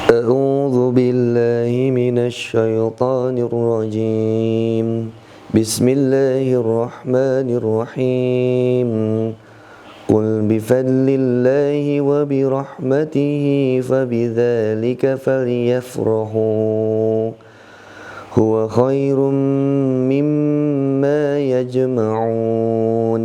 أعوذ بالله من الشيطان الرجيم بسم الله الرحمن الرحيم قل بفضل الله وبرحمته فبذلك فليفرحوا هو خير مما يجمعون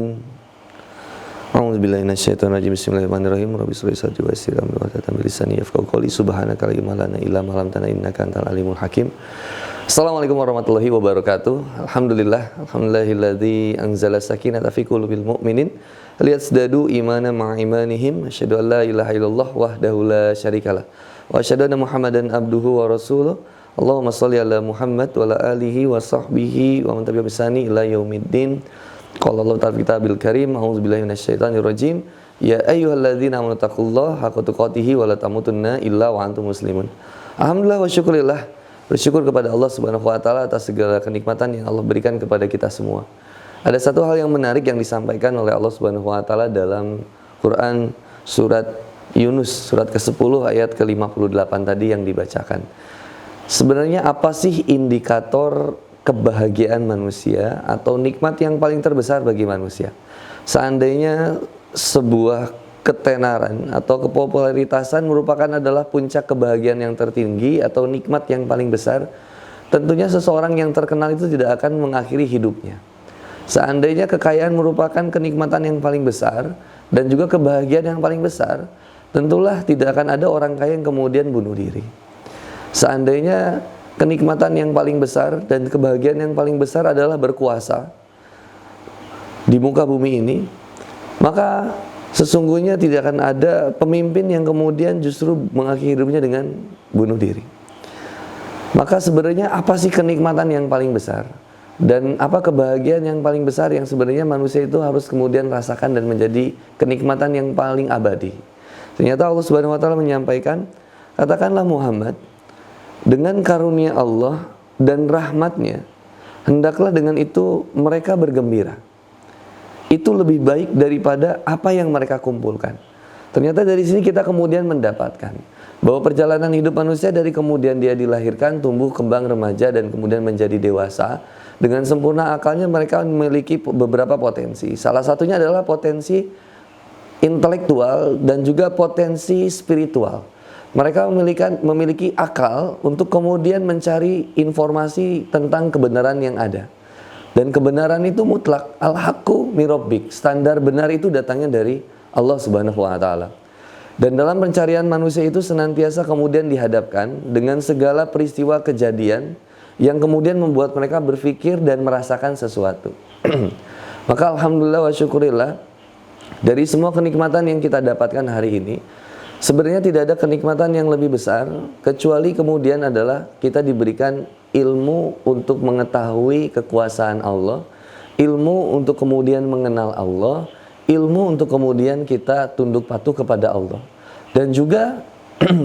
أعوذ بالله من الشيطان الرجيم بسم الله الرحمن الرحيم رب اشرح لي صدري ويسر لي أمري واحلل عقدة من لساني يفقهوا قولي سبحانaka لا علم لنا إلا ما علمتنا إنك أنتال alimul hakim. Assalamualaikum warahmatullahi wabarakatuh. Alhamdulillahilladzi anzala sakinata fi qulubil mu'minin liyazdadu imanan ma'a imanihim. Asyhadu an la ilaha illallah wahdahu la syarikalah wa asyhadu anna Muhammadan abduhu wa rasuluh. Allahumma shalli ala Muhammad wa ala alihi wa sahbihi wa man tabi'ahum bi ihsan ila yaumiddin. Qala Allah ta'ala fi kitabil karim, a'udzubillahi minasyaitonir rajim. Ya ayyuhalladzina amanu taqullaha haqqa tuqatih wa la tamutunna illa wa antum muslimun. Alhamdulillah wa syukurillah. Bersyukur kepada Allah Subhanahu wa taala atas segala kenikmatan yang Allah berikan kepada kita semua. Ada satu hal yang menarik yang disampaikan oleh Allah Subhanahu wa taala dalam Quran surat Yunus surat ke-10 ayat ke-58 tadi yang dibacakan. Sebenarnya apa sih indikator kebahagiaan manusia atau nikmat yang paling terbesar bagi manusia? Seandainya sebuah ketenaran atau kepopularitasan merupakan adalah puncak kebahagiaan yang tertinggi atau nikmat yang paling besar, tentunya seseorang yang terkenal itu tidak akan mengakhiri hidupnya. Seandainya kekayaan merupakan kenikmatan yang paling besar dan juga kebahagiaan yang paling besar, tentulah tidak akan ada orang kaya yang kemudian bunuh diri. Seandainya kenikmatan yang paling besar dan kebahagiaan yang paling besar adalah berkuasa di muka bumi ini, maka sesungguhnya tidak akan ada pemimpin yang kemudian justru mengakhiri hidupnya dengan bunuh diri. Maka sebenarnya apa sih kenikmatan yang paling besar? Dan apa kebahagiaan yang paling besar yang sebenarnya manusia itu harus kemudian rasakan dan menjadi kenikmatan yang paling abadi? Ternyata Allah Subhanahu wa taala menyampaikan, katakanlah Muhammad, dengan karunia Allah dan rahmatnya, hendaklah dengan itu mereka bergembira. Itu lebih baik daripada apa yang mereka kumpulkan. Ternyata dari sini kita kemudian mendapatkan bahwa perjalanan hidup manusia dari kemudian dia dilahirkan, tumbuh, kembang, remaja, dan kemudian menjadi dewasa, dengan sempurna akalnya mereka memiliki beberapa potensi. Salah satunya adalah potensi intelektual dan juga potensi spiritual. Mereka memiliki akal untuk kemudian mencari informasi tentang kebenaran yang ada. Dan kebenaran itu mutlak, al-haqqu min rabbik. Standar benar itu datangnya dari Allah Subhanahu wa taala. Dan dalam pencarian manusia itu senantiasa kemudian dihadapkan dengan segala peristiwa kejadian yang kemudian membuat mereka berpikir dan merasakan sesuatu. Maka alhamdulillah wa syukurillah, dari semua kenikmatan yang kita dapatkan hari ini, sebenarnya tidak ada kenikmatan yang lebih besar kecuali kemudian adalah kita diberikan ilmu untuk mengetahui kekuasaan Allah, ilmu untuk kemudian mengenal Allah, ilmu untuk kemudian kita tunduk patuh kepada Allah. Dan juga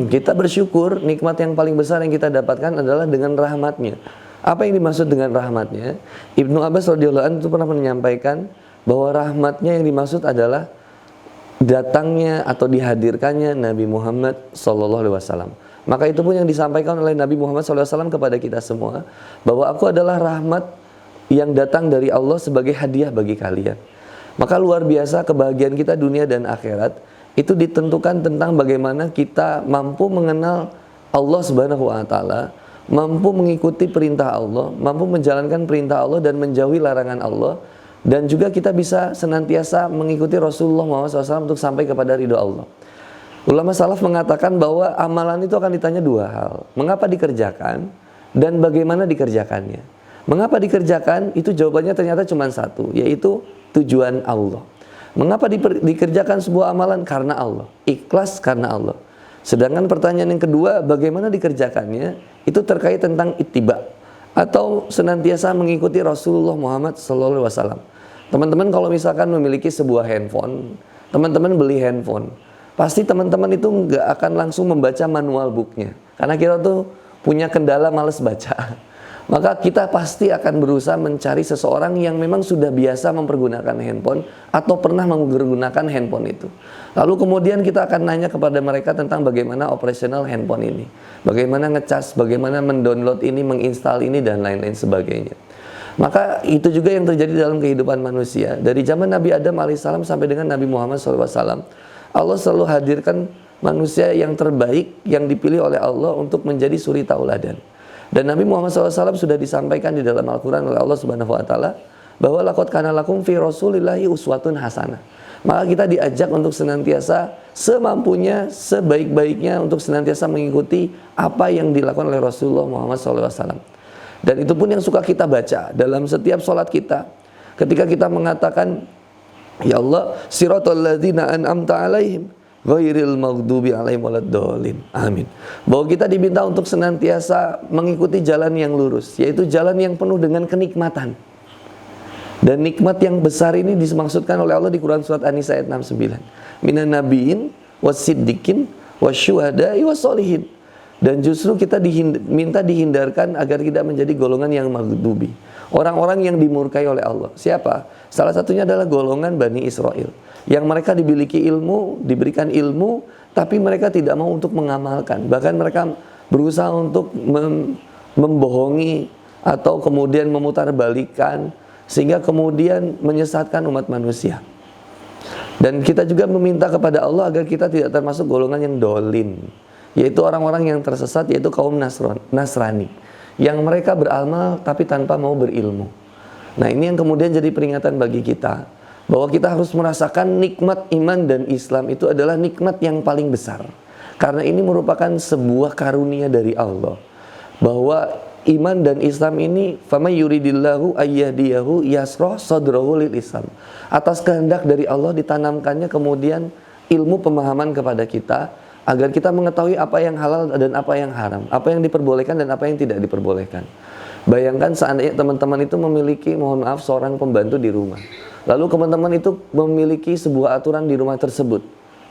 kita bersyukur nikmat yang paling besar yang kita dapatkan adalah dengan rahmatnya. Apa yang dimaksud dengan rahmatnya? Ibnu Abbas radhiyallahu anhu itu pernah menyampaikan bahwa rahmatnya yang dimaksud adalah datangnya atau dihadirkannya Nabi Muhammad SAW. Maka itu pun yang disampaikan oleh Nabi Muhammad SAW kepada kita semua, bahwa aku adalah rahmat yang datang dari Allah sebagai hadiah bagi kalian. Maka luar biasa kebahagiaan kita dunia dan akhirat itu ditentukan tentang bagaimana kita mampu mengenal Allah Subhanahu wa taala, mampu mengikuti perintah Allah, mampu menjalankan perintah Allah dan menjauhi larangan Allah. Dan juga kita bisa senantiasa mengikuti Rasulullah SAW untuk sampai kepada ridho Allah. Ulama salaf mengatakan bahwa amalan itu akan ditanya dua hal. Mengapa dikerjakan dan bagaimana dikerjakannya. Mengapa dikerjakan itu jawabannya ternyata cuma satu, yaitu tujuan Allah. Mengapa dikerjakan sebuah amalan? Karena Allah. Ikhlas karena Allah. Sedangkan pertanyaan yang kedua, bagaimana dikerjakannya, itu terkait tentang ittiba atau senantiasa mengikuti Rasulullah Muhammad SAW. Teman-teman kalau misalkan memiliki sebuah handphone, teman-teman beli handphone, pasti teman-teman itu nggak akan langsung membaca manual booknya, karena kita tuh punya kendala malas baca. maka kita pasti akan berusaha mencari seseorang yang memang sudah biasa mempergunakan handphone atau pernah menggunakan handphone itu. Lalu kemudian kita akan nanya kepada mereka tentang bagaimana operasional handphone ini, bagaimana ngecas, bagaimana mendownload ini, menginstal ini, dan lain-lain sebagainya. Maka itu juga yang terjadi dalam kehidupan manusia. Dari zaman Nabi Adam alaihissalam sampai dengan Nabi Muhammad SAW, Allah selalu hadirkan manusia yang terbaik yang dipilih oleh Allah untuk menjadi suri tauladan. Dan Nabi Muhammad SAW sudah disampaikan di dalam Al-Quran oleh Allah Subhanahu Wa Taala bahwa laqad kana lakum fi rasulillahi uswatun hasanah. Maka kita diajak untuk senantiasa semampunya, sebaik-baiknya untuk senantiasa mengikuti apa yang dilakukan oleh Rasulullah Muhammad SAW. Dan itu pun yang suka kita baca dalam setiap sholat kita. Ketika kita mengatakan, ya Allah, siratal ladzina an'amta alaihim ghairil maghdubi alaihim waladdallin. Amin. Bahwa kita diminta untuk senantiasa mengikuti jalan yang lurus, yaitu jalan yang penuh dengan kenikmatan. Dan nikmat yang besar ini dimaksudkan oleh Allah di Quran surat An-Nisa ayat 69. Minan nabiyyin wasiddiqin wasyuhada'i wassolihin. Dan justru kita minta dihindarkan agar tidak menjadi golongan yang maghdubi, orang-orang yang dimurkai oleh Allah. Siapa? Salah satunya adalah golongan Bani Israel, yang mereka diberikan ilmu, tapi mereka tidak mau untuk mengamalkan. Bahkan mereka berusaha untuk membohongi atau kemudian memutarbalikkan, sehingga kemudian menyesatkan umat manusia. Dan kita juga meminta kepada Allah agar kita tidak termasuk golongan yang dolin, yaitu orang-orang yang tersesat, yaitu kaum Nasrani, yang mereka beramal tapi tanpa mau berilmu. Nah, ini yang kemudian jadi peringatan bagi kita, bahwa kita harus merasakan nikmat iman dan Islam itu adalah nikmat yang paling besar. Karena ini merupakan sebuah karunia dari Allah, bahwa iman dan Islam ini, faman yuridillahu ayyahdiyahu yasrah sadrahu lil Islam. Atas kehendak dari Allah ditanamkannya kemudian ilmu pemahaman kepada kita, agar kita mengetahui apa yang halal dan apa yang haram, apa yang diperbolehkan dan apa yang tidak diperbolehkan. Bayangkan seandainya teman-teman itu memiliki, mohon maaf, seorang pembantu di rumah. Lalu teman-teman itu memiliki sebuah aturan di rumah tersebut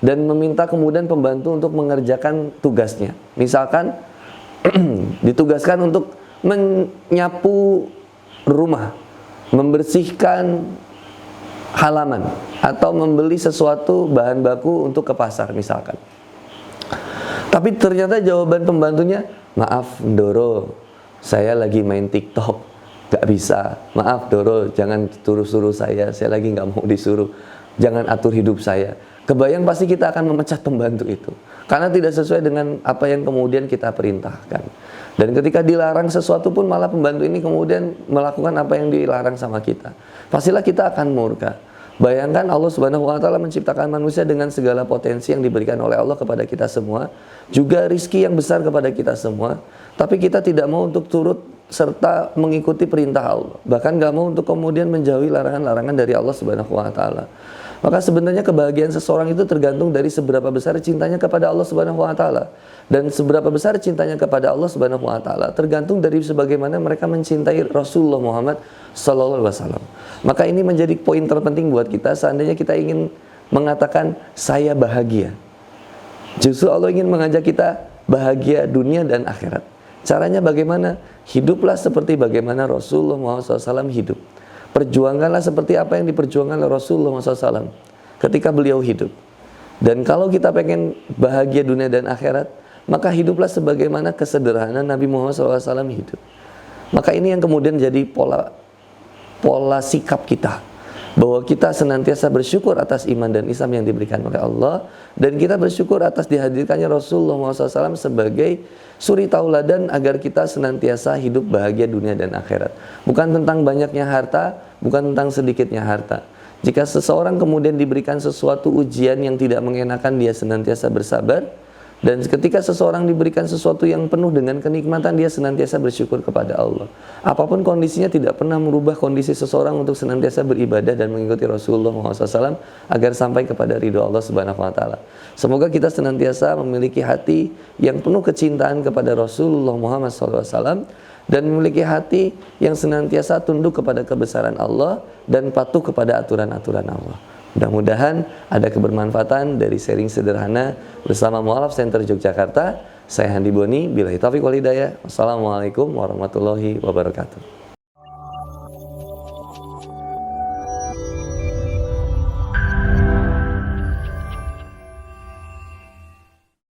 dan meminta kemudian pembantu untuk mengerjakan tugasnya. Misalkan ditugaskan untuk menyapu rumah, membersihkan halaman, atau membeli sesuatu bahan baku untuk ke pasar misalkan. Tapi ternyata jawaban pembantunya, maaf Doro, saya lagi main TikTok, gak bisa. Maaf Doro, jangan suruh saya lagi gak mau disuruh. Jangan atur hidup saya. Kebayang pasti kita akan memecat pembantu itu, karena tidak sesuai dengan apa yang kemudian kita perintahkan. Dan ketika dilarang sesuatu pun malah pembantu ini kemudian melakukan apa yang dilarang sama kita. Pastilah kita akan murka. Bayangkan Allah Subhanahu Wa Taala menciptakan manusia dengan segala potensi yang diberikan oleh Allah kepada kita semua, juga rizki yang besar kepada kita semua, tapi kita tidak mau untuk turut serta mengikuti perintah Allah, bahkan gak mau untuk kemudian menjauhi larangan-larangan dari Allah Subhanahu Wa Taala. Maka sebenarnya kebahagiaan seseorang itu tergantung dari seberapa besar cintanya kepada Allah Subhanahu Wa Taala, dan seberapa besar cintanya kepada Allah Subhanahu Wa Taala tergantung dari sebagaimana mereka mencintai Rasulullah Muhammad Sallallahu Alaihi Wasallam. Maka ini menjadi poin terpenting buat kita seandainya kita ingin mengatakan saya bahagia. Justru Allah ingin mengajak kita bahagia dunia dan akhirat. Caranya bagaimana? Hiduplah seperti bagaimana Rasulullah Muhammad SAW hidup. Perjuangkanlah seperti apa yang diperjuangkan oleh Rasulullah SAW ketika beliau hidup. Dan kalau kita pengen bahagia dunia dan akhirat, maka hiduplah sebagaimana kesederhanaan Nabi Muhammad SAW hidup. Maka ini yang kemudian jadi pola sikap kita, bahwa kita senantiasa bersyukur atas iman dan Islam yang diberikan oleh Allah, dan kita bersyukur atas dihadirkannya Rasulullah SAW sebagai suri tauladan agar kita senantiasa hidup bahagia dunia dan akhirat. Bukan tentang banyaknya harta, bukan tentang sedikitnya harta. Jika seseorang kemudian diberikan sesuatu ujian yang tidak mengenakan, dia senantiasa bersabar. Dan ketika seseorang diberikan sesuatu yang penuh dengan kenikmatan, dia senantiasa bersyukur kepada Allah. Apapun kondisinya, tidak pernah merubah kondisi seseorang untuk senantiasa beribadah dan mengikuti Rasulullah SAW agar sampai kepada ridho Allah Subhanahu Wa Taala. Semoga kita senantiasa memiliki hati yang penuh kecintaan kepada Rasulullah Muhammad SAW dan memiliki hati yang senantiasa tunduk kepada kebesaran Allah dan patuh kepada aturan-aturan Allah. Mudah-mudahan ada kebermanfaatan dari sharing sederhana bersama Mu'alaf Center Yogyakarta. Saya Handi Boni, billahi taufiq wal hidayah. Wassalamualaikum warahmatullahi wabarakatuh.